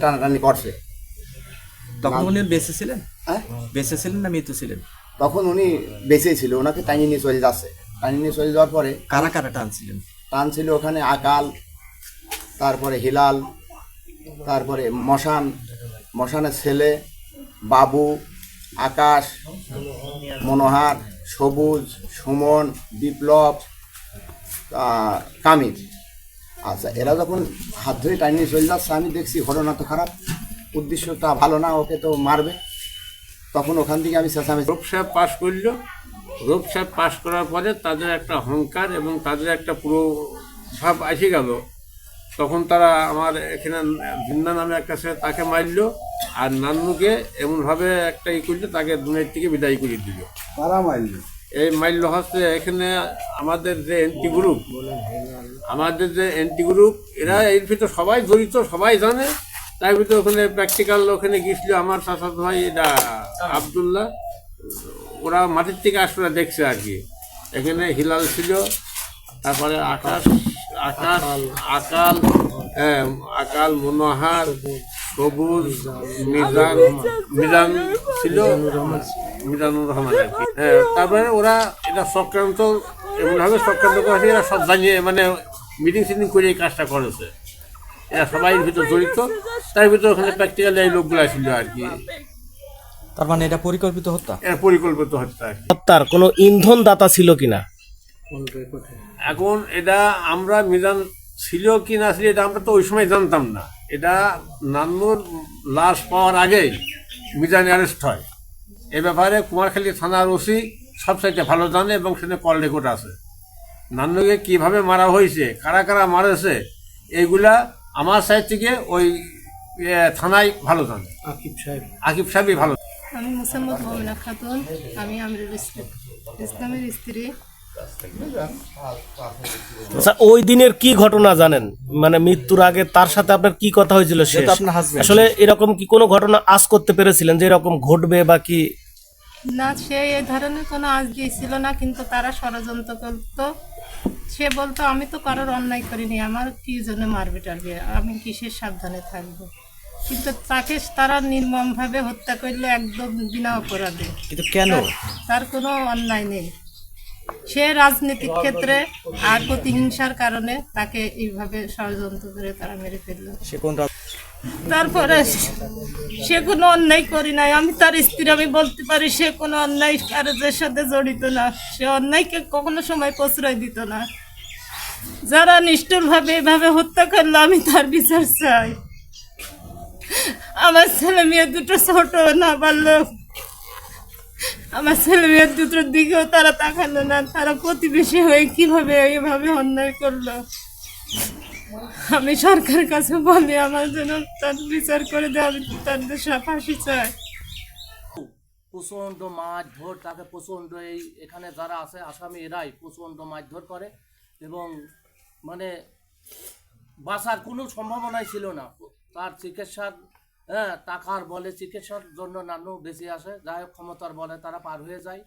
টানাটানি করছে। তখন উনি বেঁচে ছিলেন? হ্যাঁ, বেঁচে ছিলেন না মৃত ছিলেন? তখন উনি বেঁচেই ছিল, ওনাকে টানিয়ে নিয়ে চলে যাচ্ছে। টানিয়ে নিয়ে চলে যাওয়ার পরে কারা কারা টানছিলেন? টান ছিল ওখানে আকাল, তারপরে হিলাল, তারপরে মশানের ছেলে বাবু, আকাশ, মনোহার, সবুজ, সুমন, বিপ্লব, কামিল। আচ্ছা, এরা যখন হাত ধরে টানিয়ে চলে যাচ্ছে, আমি দেখছি ঘটনা তো খারাপ, উদ্দেশ্যটা ভালো না, ওকে তো মারবে। তখন ওখান থেকে আমি চেঁচামেচি। রূপ সাহেব পাশ করলো। রূপ সাহেব পাশ করার পরে তাদের একটা অহংকার এবং তাদের একটা পুরো ভাব এসে গেল। তখন তারা আমার এখানে ভিন্না নামে একটা ছেলে তাকে মারলো, আর নান্নুকে এমনভাবে একটা করলো, তাকে দুনিয়ার থেকে বিদায় করে দিল। তারা মারল। এই মাইল হচ্ছে এখানে আমাদের যে এন্টি গ্রুপ এরা এর ভিতরে সবাই জড়িত, সবাই জানে। তার ভিতরে ওখানে প্র্যাকটিক্যাল ওখানে গিয়েছিল আমার চাচাত ভাই এটা আবদুল্লাহ, ওরা মাটির থেকে আসলে দেখছে আর কি। এখানে হিলাল ছিল, তারপরে আকাল, হ্যাঁ আকাল, মনোহার, সবুজ, মিজান ছিল, মিজানুর রহমান আর কি। হ্যাঁ, তারপরে ওরা এটা চক্রান্ত এমনভাবে চক্রান্ত করেছে, এরা সব জানিয়ে মানে মিটিং সিটিং করে এই কাজটা করেছে। এরা সবাই ভিতরে জড়িত, তার ভিতরে ওখানে প্র্যাকটিক্যালি এই লোকগুলো ছিল আর কি। তার মানে এটা পরিকল্পিত হত্যা? এরা পরিকল্পিত হত্যা আর কি। হত্যার কোনো ইন্ধন দাতা ছিল কিনা? এখন এটা আমরা মিজান ছিল কি না ছিল এটা আমরা তো ওই সময় জানতাম না। এটা নান্নুর লাশ পাওয়ার আগেই মিজান অ্যারেস্ট হয়। এ ব্যাপারে কুমারখালী থানার ওসি সবচাইতে ভালো জানে এবং সেখানে কল রেকর্ড আছে। নান্নুকে কীভাবে মারা হয়েছে, কারা কারা মারেছে, এইগুলা আমার সাইড থেকে ওই থানায় ভালো জানে। আকিব সাহেবই ভালো। আমি মোসাম্মদ মমিনা খাতুন, আমি আমিরুল ইসলামের স্ত্রী। আচ্ছা, ওই দিনের কি ঘটনা জানেন? মানে মৃত্যুর আগে তার সাথে আপনার কি কথা হয়েছিল? সে আসলে এরকম কি কোনো ঘটনা আজ করতে পেরেছিলেন যে এরকম ঘটবে বা কি? না, সে এই ধরনের কোনো আজ দিয়েছিল না, কিন্তু তারা ষড়যন্ত্র করতো। সে বলতো আমি তো কারোর অন্যায় করিনি, আমার কি জন্য মারবে টারবে, আমি কিসের সাবধানে থাকবো। কিন্তু তাকে তারা নির্মমভাবে হত্যা করলে একদম বিনা অপরাধে। কিন্তু কেন? তার কোনো অন্যায় নেই। সে রাজনৈতিক ক্ষেত্রে আর প্রতিহিংসার কারণে তাকে এইভাবে ষড়যন্ত্র করে তারা মেরে ফেললো। সে কোন তারপরে সে কোনো অন্যায় করি নাই, আমি তার স্ত্রী, আমি বলতে পারি সে কোনো অন্যায় কাজের সাথে জড়িত না। সে অন্যায়কে কখনো সময় প্রশ্রয় দিত না। যারা নিষ্ঠুরভাবে এভাবে হত্যা করলো, আমি তার বিচার চাই। আমার ছেলে মেয়ে দুটো ছোট, না পারলো আমার ছেলে মেয়ের দুটোর দিকেও তারা তাকালো না। তারা প্রতিবেশী হয়ে কিভাবে এভাবে অন্যায় করলো। আমি সরকারের কাছে বলি আমার জন্য তার বিচার করে দেয়, আমি তার ফাঁসি চাই। প্রচণ্ড মারধর, তাকে প্রচণ্ড এখানে যারা আছে আসামি এরাই প্রচণ্ড মারধর করে এবং মানে বাঁচার কোনো সম্ভাবনাই ছিল না। তার চিকিৎসার টাকার বলে চিকিৎসার জন্য নান্নু বেঁচে আসে, যাই হোক ক্ষমতার বলে তারা পার হয়ে যায়।